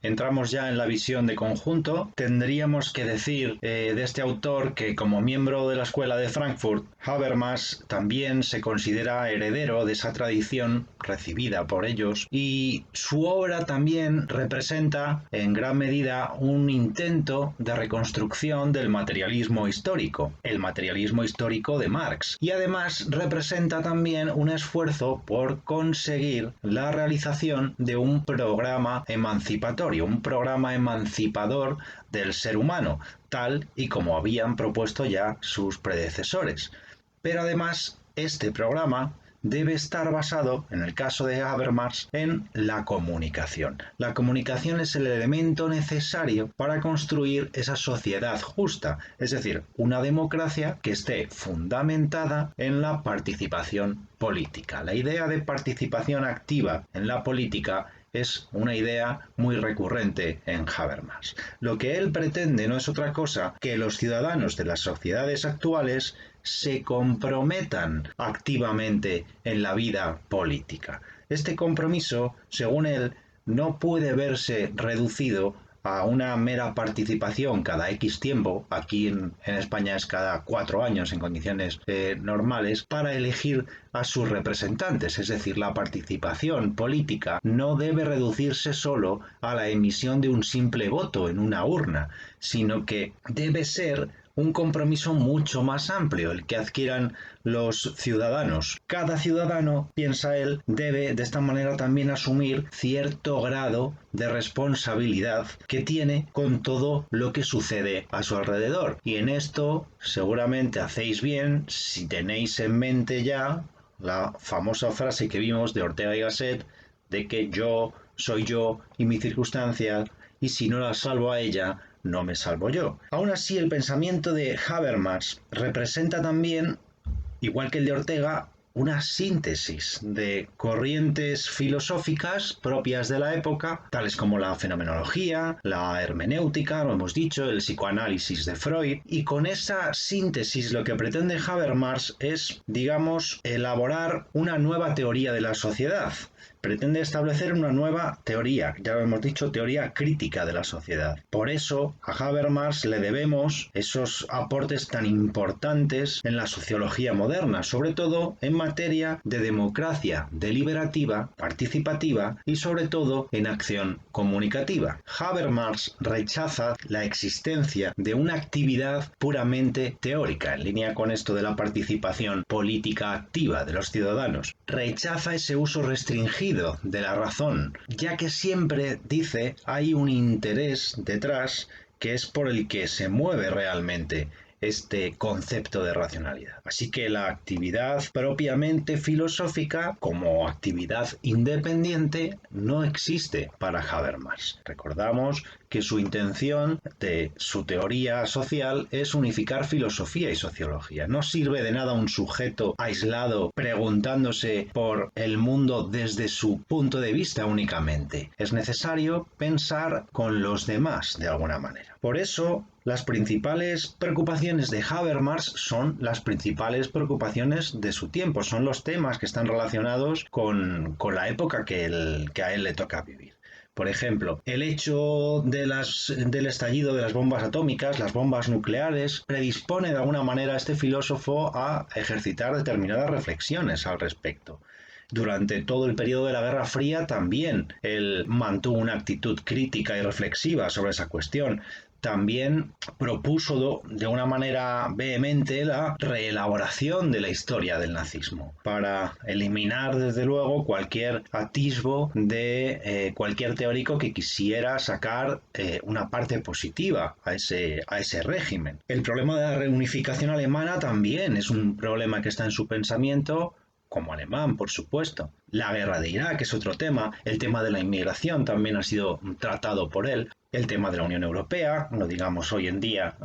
entramos ya en la visión de conjunto, tendríamos que decir de este autor que como miembro de la Escuela de Frankfurt, Habermas también se considera heredero de esa tradición recibida por ellos y su obra también representa en gran medida un intento de reconstrucción del materialismo histórico, el materialismo histórico de Marx, y además representa también un esfuerzo por conseguir la realización de un programa emancipatorio, un programa emancipador del ser humano, tal y como habían propuesto ya sus predecesores. Pero además, este programa debe estar basado, en el caso de Habermas, en la comunicación. La comunicación es el elemento necesario para construir esa sociedad justa, es decir, una democracia que esté fundamentada en la participación política. La idea de participación activa en la política es una idea muy recurrente en Habermas. Lo que él pretende no es otra cosa que los ciudadanos de las sociedades actuales se comprometan activamente en la vida política. Este compromiso, según él, no puede verse reducido a una mera participación cada X tiempo, aquí en España es cada 4 años en condiciones normales, para elegir a sus representantes. Es decir, la participación política no debe reducirse solo a la emisión de un simple voto en una urna, sino que debe ser un compromiso mucho más amplio, el que adquieran los ciudadanos. Cada ciudadano, piensa él, debe de esta manera también asumir cierto grado de responsabilidad que tiene con todo lo que sucede a su alrededor. Y en esto seguramente hacéis bien si tenéis en mente ya la famosa frase que vimos de Ortega y Gasset de que yo soy yo y mi circunstancia, y si no la salvo a ella, no me salvo yo. Aún así, el pensamiento de Habermas representa también, igual que el de Ortega, una síntesis de corrientes filosóficas propias de la época, tales como la fenomenología, la hermenéutica, lo hemos dicho, el psicoanálisis de Freud, y con esa síntesis lo que pretende Habermas es, digamos, elaborar una nueva teoría de la sociedad. Pretende establecer una nueva teoría, ya lo hemos dicho, teoría crítica de la sociedad. Por eso a Habermas le debemos esos aportes tan importantes en la sociología moderna, sobre todo en materia de democracia deliberativa, participativa y sobre todo en acción comunicativa. Habermas rechaza la existencia de una actividad puramente teórica, en línea con esto de la participación política activa de los ciudadanos. Rechaza ese uso restringido de la razón, ya que siempre, dice, hay un interés detrás que es por el que se mueve realmente este concepto de racionalidad. Así que la actividad propiamente filosófica como actividad independiente no existe para Habermas. Recordamos que su intención de su teoría social es unificar filosofía y sociología. No sirve de nada un sujeto aislado preguntándose por el mundo desde su punto de vista únicamente. Es necesario pensar con los demás de alguna manera. Por eso, las principales preocupaciones de Habermas son las principales preocupaciones de su tiempo, son los temas que están relacionados con la época que a él le toca vivir. Por ejemplo, el hecho del estallido de las bombas atómicas, las bombas nucleares, predispone de alguna manera a este filósofo a ejercitar determinadas reflexiones al respecto. Durante todo el periodo de la Guerra Fría también él mantuvo una actitud crítica y reflexiva sobre esa cuestión. También propuso de una manera vehemente la reelaboración de la historia del nazismo para eliminar desde luego cualquier atisbo de cualquier teórico que quisiera sacar una parte positiva a ese régimen. El problema de la reunificación alemana también es un problema que está en su pensamiento, como alemán, por supuesto. La guerra de Irak es otro tema, el tema de la inmigración también ha sido tratado por él, el tema de la Unión Europea, no digamos hoy en día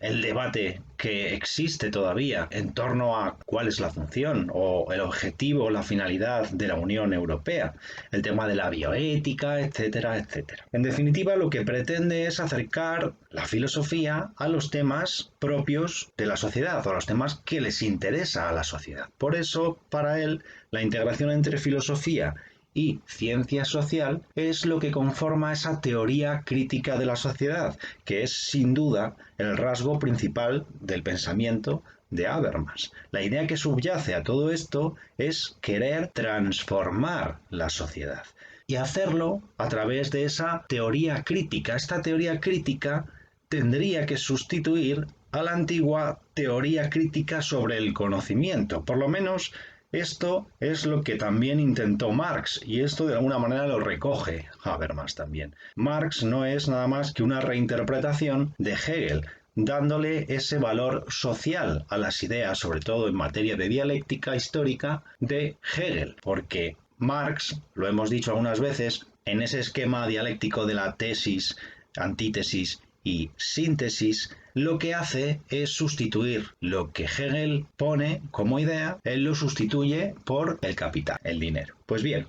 el debate que existe todavía en torno a cuál es la función o el objetivo o la finalidad de la Unión Europea, el tema de la bioética, etcétera, etcétera. En definitiva, lo que pretende es acercar la filosofía a los temas propios de la sociedad o a los temas que les interesa a la sociedad. Por eso, para él, la integración entre filosofía y ciencia social es lo que conforma esa teoría crítica de la sociedad, que es sin duda el rasgo principal del pensamiento de Habermas. La idea que subyace a todo esto es querer transformar la sociedad y hacerlo a través de esa teoría crítica. Esta teoría crítica tendría que sustituir a la antigua teoría crítica sobre el conocimiento. Por lo menos esto es lo que también intentó Marx, y esto de alguna manera lo recoge Habermas también. Marx no es nada más que una reinterpretación de Hegel, dándole ese valor social a las ideas, sobre todo en materia de dialéctica histórica, de Hegel, porque Marx, lo hemos dicho algunas veces, en ese esquema dialéctico de la tesis, antítesis y síntesis, lo que hace es sustituir lo que Hegel pone como idea, él lo sustituye por el capital, el dinero. Pues bien,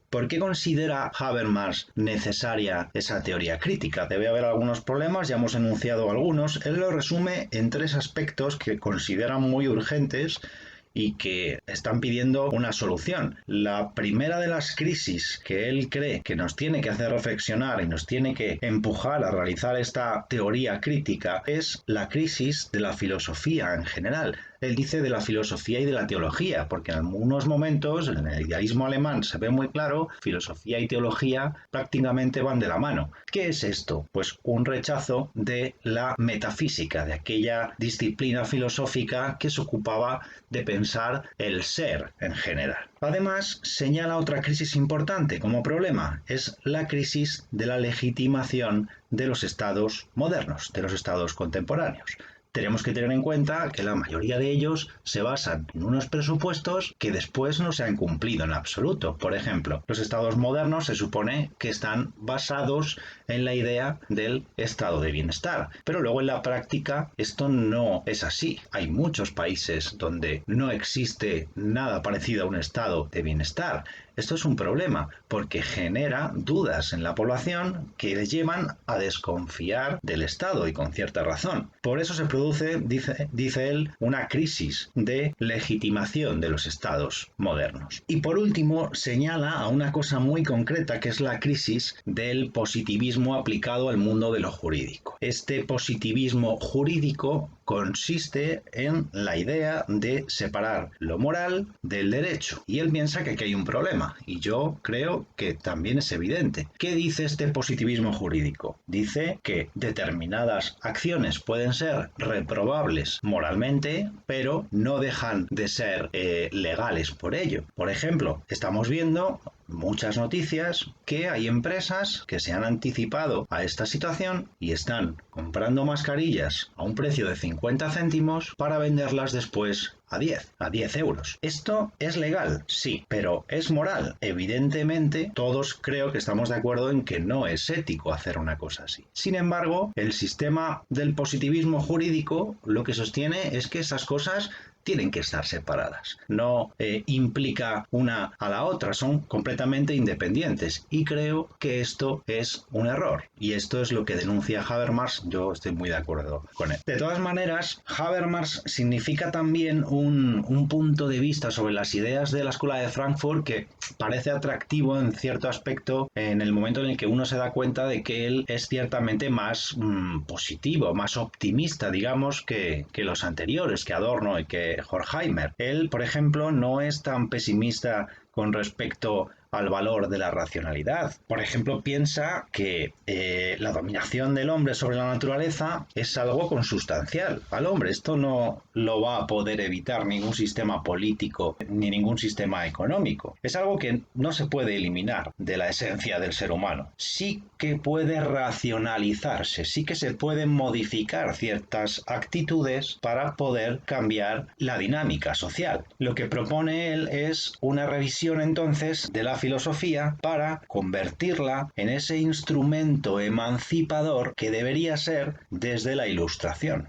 ¿por qué considera Habermas necesaria esa teoría crítica? Debe haber algunos problemas, ya hemos enunciado algunos. Él lo resume en 3 aspectos que considera muy urgentes y que están pidiendo una solución. La primera de las crisis que él cree que nos tiene que hacer reflexionar y nos tiene que empujar a realizar esta teoría crítica es la crisis de la filosofía en general. Él dice de la filosofía y de la teología, porque en algunos momentos, en el idealismo alemán se ve muy claro, filosofía y teología prácticamente van de la mano. ¿Qué es esto? Pues un rechazo de la metafísica, de aquella disciplina filosófica que se ocupaba de pensar el ser en general. Además, señala otra crisis importante como problema, es la crisis de la legitimación de los estados modernos, de los estados contemporáneos. Tenemos que tener en cuenta que la mayoría de ellos se basan en unos presupuestos que después no se han cumplido en absoluto. Por ejemplo, los estados modernos se supone que están basados en la idea del estado de bienestar, pero luego en la práctica esto no es así. Hay muchos países donde no existe nada parecido a un estado de bienestar. Esto es un problema porque genera dudas en la población que les llevan a desconfiar del Estado y con cierta razón. Por eso se produce, dice él, una crisis de legitimación de los estados modernos. Y por último señala a una cosa muy concreta que es la crisis del positivismo aplicado al mundo de lo jurídico. Este positivismo jurídico consiste en la idea de separar lo moral del derecho. Y él piensa que aquí hay un problema, y yo creo que también es evidente. ¿Qué dice este positivismo jurídico? Dice que determinadas acciones pueden ser reprobables moralmente, pero no dejan de ser legales por ello. Por ejemplo, estamos viendo muchas noticias que hay empresas que se han anticipado a esta situación y están comprando mascarillas a un precio de 50 céntimos para venderlas después a 10 euros. ¿Esto es legal? Sí, pero ¿es moral? Evidentemente, todos creo que estamos de acuerdo en que no es ético hacer una cosa así. Sin embargo, el sistema del positivismo jurídico lo que sostiene es que esas cosas tienen que estar separadas. No implica una a la otra, son completamente independientes. Y creo que esto es un error. Y esto es lo que denuncia Habermas. Yo estoy muy de acuerdo con él. De todas maneras, Habermas significa también un punto de vista sobre las ideas de la Escuela de Frankfurt que parece atractivo en cierto aspecto en el momento en el que uno se da cuenta de que él es ciertamente más positivo, más optimista, digamos, que los anteriores, que Adorno y que Horkheimer. Él, por ejemplo, no es tan pesimista con respecto al valor de la racionalidad. Por ejemplo, piensa que la dominación del hombre sobre la naturaleza es algo consustancial al hombre. Esto no lo va a poder evitar ningún sistema político ni ningún sistema económico. Es algo que no se puede eliminar de la esencia del ser humano. Sí que puede racionalizarse, sí que se pueden modificar ciertas actitudes para poder cambiar la dinámica social. Lo que propone él es una revisión entonces de la filosofía para convertirla en ese instrumento emancipador que debería ser desde la Ilustración.